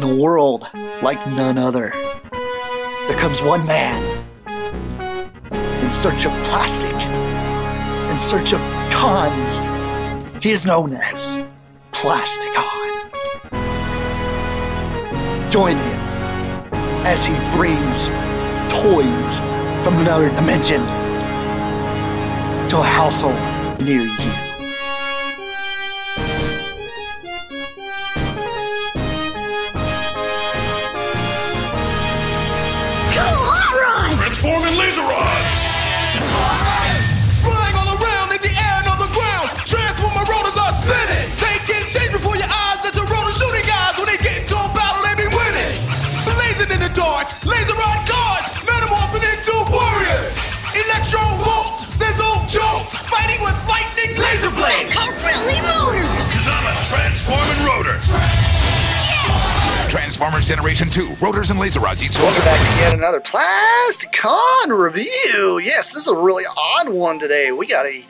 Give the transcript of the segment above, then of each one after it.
a world like none other, there comes one man in search of plastic, in search of cons. He is known as Plasticon. Join him as he brings toys from another dimension to a household near you. Transforming laser rods! Flying all around in the air and on the ground. Transformer rotors are spinning. They can change before your eyes. That's a rotor shooting guys. When they get into a battle, they be winning. Blazing in the dark, laser rod cars, metamorphing into warriors. Electro bolts, sizzle, jolt, fighting with lightning laser blades. Concretely motors. Cause I'm a transforming rotor. Transformers Generation 2, rotors and laser rods each. Welcome back to yet another Plasticon review. Yes, this is a really odd one today. We got a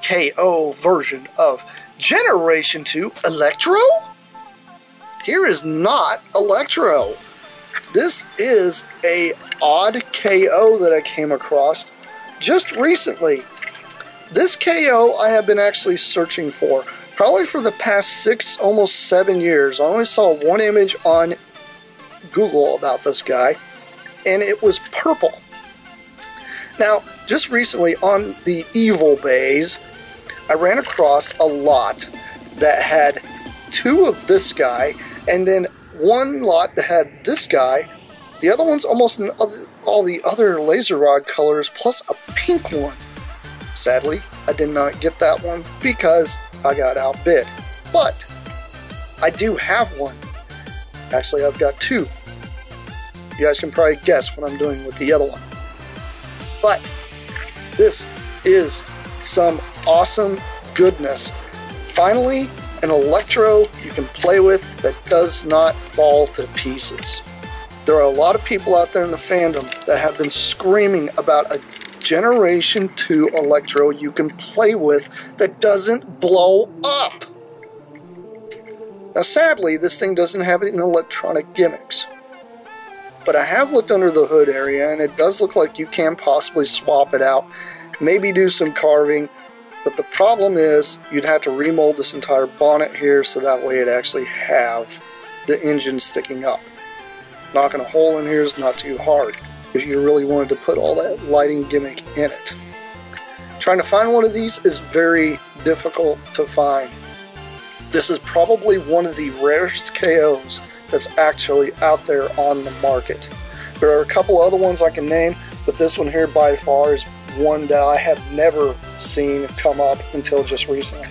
KO version of Generation 2 Electro. Here is not Electro. This is a odd KO that I came across just recently. This KO I have been actually searching for probably for the past 6, almost 7 years. I only saw one image on Google about this guy, and it was purple. Now, just recently on the Evil Bays, I ran across a lot that had 2 of this guy, and then one lot that had this guy. The other one's almost in all the other laser rod colors, plus a pink one. Sadly, I did not get that one because I got outbid. But I do have one. Actually, I've got 2. You guys can probably guess what I'm doing with the other one. But this is some awesome goodness. Finally, an Electro you can play with that does not fall to pieces. There are a lot of people out there in the fandom that have been screaming about a Generation 2 Electro you can play with that doesn't blow up. Now sadly, this thing doesn't have any electronic gimmicks. But I have looked under the hood area and it does look like you can possibly swap it out, maybe do some carving, but the problem is you'd have to remold this entire bonnet here so that way it actually have the engine sticking up. Knocking a hole in here is not too hard if you really wanted to put all that lighting gimmick in it. Trying to find one of these is very difficult to find. This is probably one of the rarest KOs that's actually out there on the market. There are a couple other ones I can name, but this one here by far is one that I have never seen come up until just recently.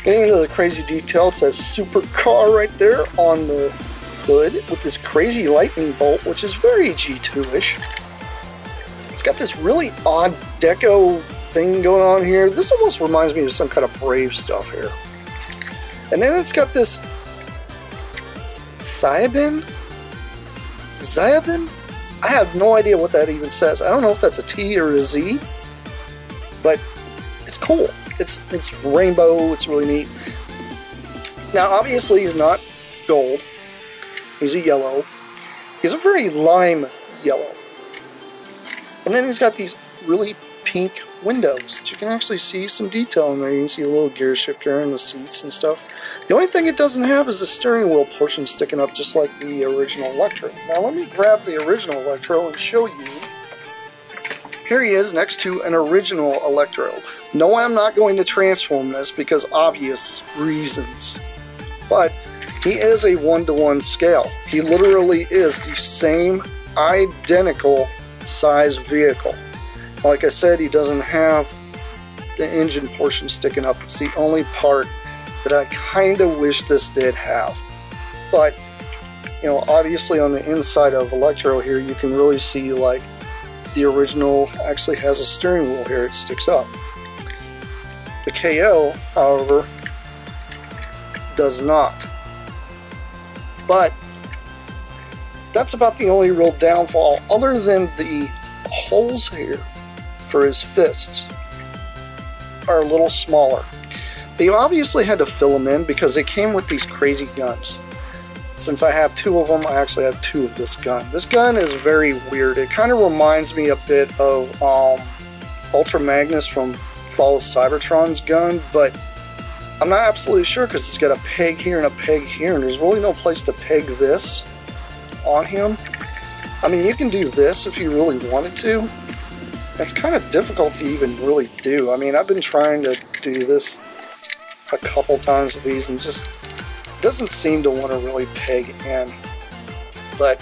Getting into the crazy detail, it says supercar right there on the hood with this crazy lightning bolt, which is very G2-ish. It's got this really odd deco thing going on here. This almost reminds me of some kind of Brave stuff here. And then it's got this Zyabin? I have no idea what that even says. I don't know if that's a T or a Z, but it's cool. It's rainbow, it's really neat. Now obviously he's not gold. He's a yellow. He's a very lime yellow. And then he's got these really pink windows that you can actually see some detail in there. You can see a little gear shifter and the seats and stuff. The only thing it doesn't have is the steering wheel portion sticking up just like the original Electro. Now let me grab the original Electro and show you. Here he is next to an original Electro. No, I'm not going to transform this because obvious reasons. But he is a 1-to-1 scale. He literally is the same identical size vehicle. Like I said, he doesn't have the engine portion sticking up. It's the only part that I kind of wish this did have. But, you know, obviously on the inside of Electro here, you can really see like the original actually has a steering wheel here. It sticks up. The KO, however, does not. But that's about the only real downfall, other than the holes here for his fists are a little smaller. They obviously had to fill them in because they came with these crazy guns. Since I have 2 of them, I actually have 2 of this gun. This gun is very weird. It kind of reminds me a bit of Ultra Magnus from Fall of Cybertron's gun, but I'm not absolutely sure because it's got a peg here and a peg here, and there's really no place to peg this on him. I mean, you can do this if you really wanted to. It's kind of difficult to even really do. I mean, I've been trying to do this a couple times with these and just doesn't seem to want to really peg in. But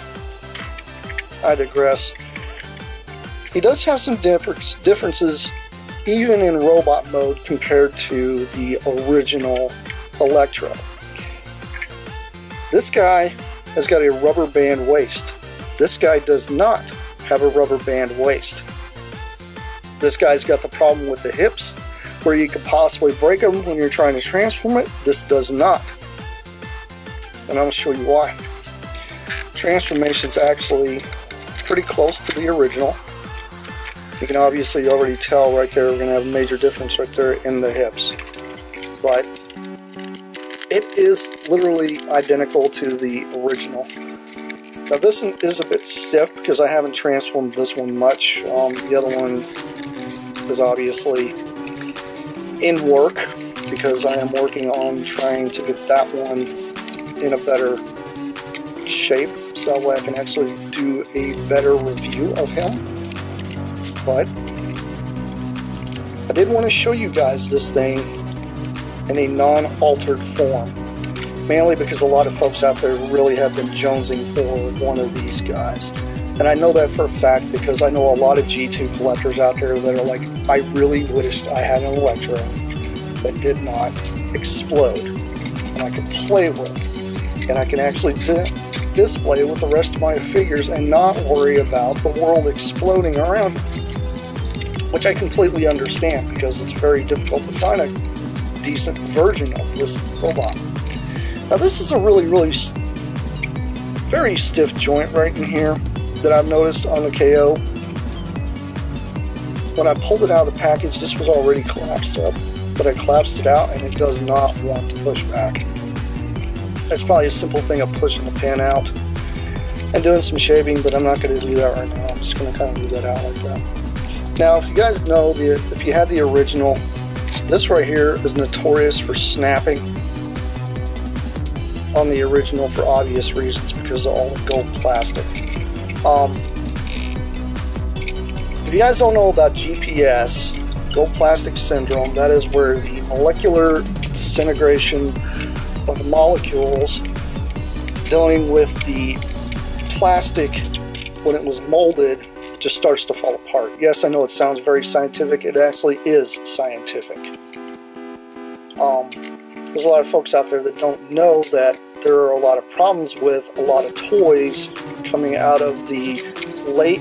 I digress. He does have some differences even in robot mode compared to the original Electro. This guy has got a rubber band waist. This guy does not have a rubber band waist. This guy's got the problem with the hips where you could possibly break them when you're trying to transform it. This does not. And I'll show you why. Transformation's actually pretty close to the original. You can obviously already tell right there we're going to have a major difference right there in the hips. But it is literally identical to the original. Now this one is a bit stiff because I haven't transformed this one much. The other one is obviously in work because I am working on trying to get that one in a better shape so that way I can actually do a better review of him. But I did want to show you guys this thing in a non-altered form, mainly because a lot of folks out there really have been jonesing for one of these guys. And I know that for a fact because I know a lot of G2 collectors out there that are like, I really wished I had an Electro that did not explode and I could play with. And I can actually display with the rest of my figures and not worry about the world exploding around me. Which I completely understand because it's very difficult to find a decent version of this robot. Now this is a really very stiff joint right in here that I've noticed on the KO. When I pulled it out of the package, this was already collapsed up, but I collapsed it out and it does not want to push back. It's probably a simple thing of pushing the pin out and doing some shaping, but I'm not going to do that right now. I'm just going to kind of leave that out like that. Now, if you guys know, if you had the original, this right here is notorious for snapping on the original for obvious reasons because of all the gold plastic. If you guys don't know about GPS, gold plastic syndrome, that is where the molecular disintegration of the molecules dealing with the plastic when it was molded just starts to fall apart. Yes, I know it sounds very scientific. It actually is scientific. There's a lot of folks out there that don't know that there are a lot of problems with a lot of toys coming out of the late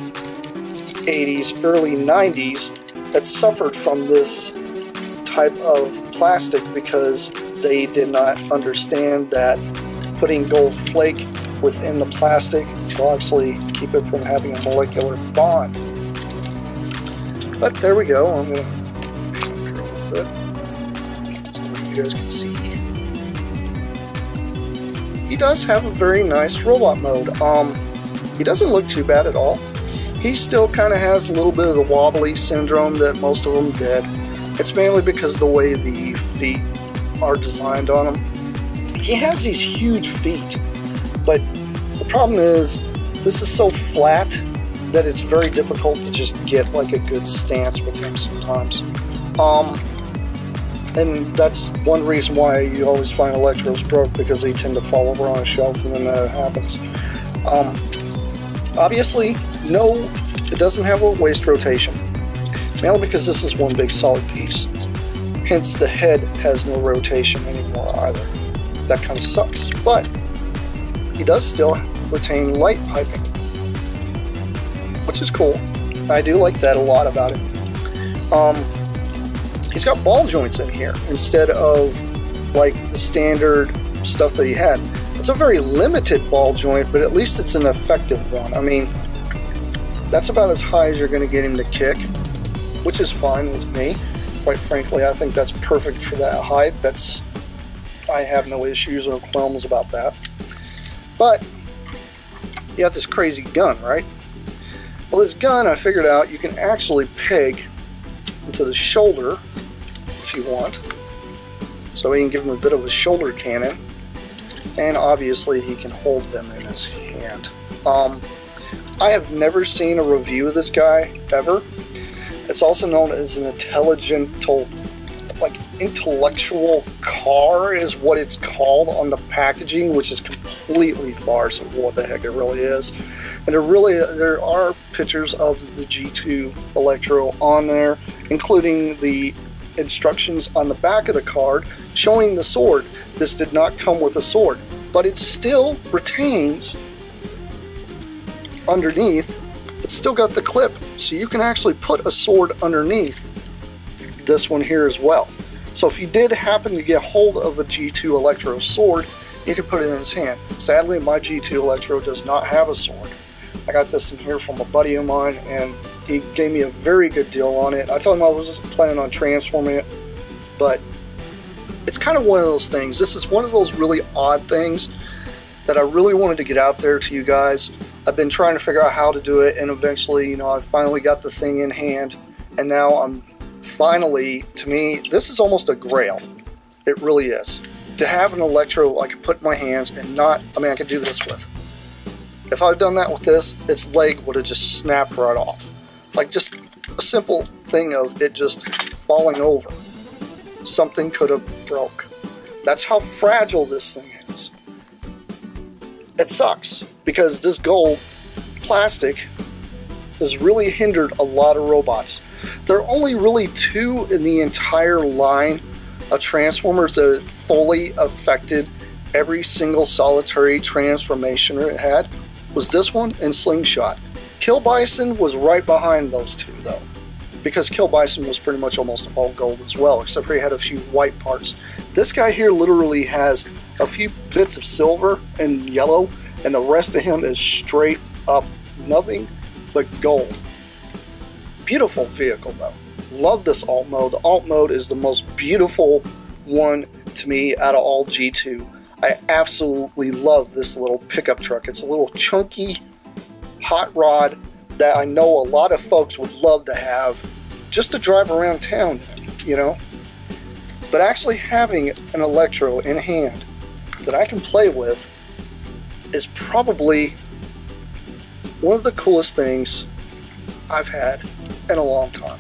80s, early 90s that suffered from this type of plastic because they did not understand that putting gold flake within the plastic will actually keep it from having a molecular bond. But there we go. I'm going to paint here a little bit so you guys can see. He does have a very nice robot mode. He doesn't look too bad at all. He still kind of has a little bit of the wobbly syndrome that most of them did. It's mainly because the way the feet are designed on him. He has these huge feet, but the problem is this is so flat that it's very difficult to just get like a good stance with him sometimes. And that's one reason why you always find Electros broke, because they tend to fall over on a shelf and then that happens. Obviously, no, it doesn't have a waist rotation, mainly because this is one big solid piece. Hence, the head has no rotation anymore either. That kind of sucks, but he does still retain light piping, which is cool. I do like that a lot about him. He's got ball joints in here instead of like the standard stuff that he had. It's a very limited ball joint, but at least it's an effective one. I mean, that's about as high as you're going to get him to kick, which is fine with me. Quite frankly, I think that's perfect for that height. I have no issues or qualms about that. But you have this crazy gun, right? Well, this gun, I figured out, you can actually peg into the shoulder if you want. So we can give him a bit of a shoulder cannon. And obviously he can hold them in his hand. I have never seen a review of this guy, ever. It's also known as an intellectual car is what it's called on the packaging, which is completely farce of what the heck it really is. And there are pictures of the G2 Electro on there, including the instructions on the back of the card showing the sword. This did not come with a sword, but it still retains underneath. It's still got the clip, so you can actually put a sword underneath this one here as well. So if you did happen to get hold of the G2 Electro sword, you can put it in his hand. Sadly, my G2 Electro does not have a sword. I got this in here from a buddy of mine, and he gave me a very good deal on it. I told him I was just planning on transforming it, but it's kind of one of those things. This is one of those really odd things that I really wanted to get out there to you guys. I've been trying to figure out how to do it, and eventually, you know, I finally got the thing in hand, and now I'm finally, to me, this is almost a grail. It really is. To have an Electro I could put in my hands and not, I mean, I could do this with. If I'd done that with this, its leg would have just snapped right off. Like just a simple thing of it just falling over. Something could have broke. That's how fragile this thing is. It sucks because this gold plastic has really hindered a lot of robots. There are only really 2 in the entire line of Transformers that fully affected every single solitary transformation it had. Was this one and Slingshot. Kill Bison was right behind those 2 though, because Kill Bison was pretty much almost all gold as well, except for he had a few white parts. This guy here literally has a few bits of silver and yellow, and the rest of him is straight up nothing but gold. Beautiful vehicle though. Love this alt mode. The alt mode is the most beautiful one to me out of all G2. I absolutely love this little pickup truck. It's a little chunky hot rod that I know a lot of folks would love to have just to drive around town in, you know. But actually having an Electro in hand that I can play with is probably one of the coolest things I've had in a long time.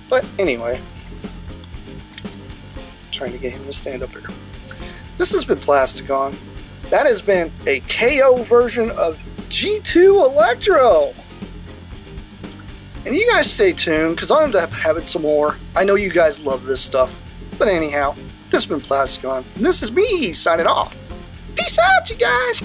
But anyway, trying to get him to stand up here. This has been Plasticon. That has been a KO version of G2 Electro. And you guys stay tuned, because I'm going to have it some more. I know you guys love this stuff. But anyhow, this has been Plasticon. And this is me signing off. Peace out, you guys.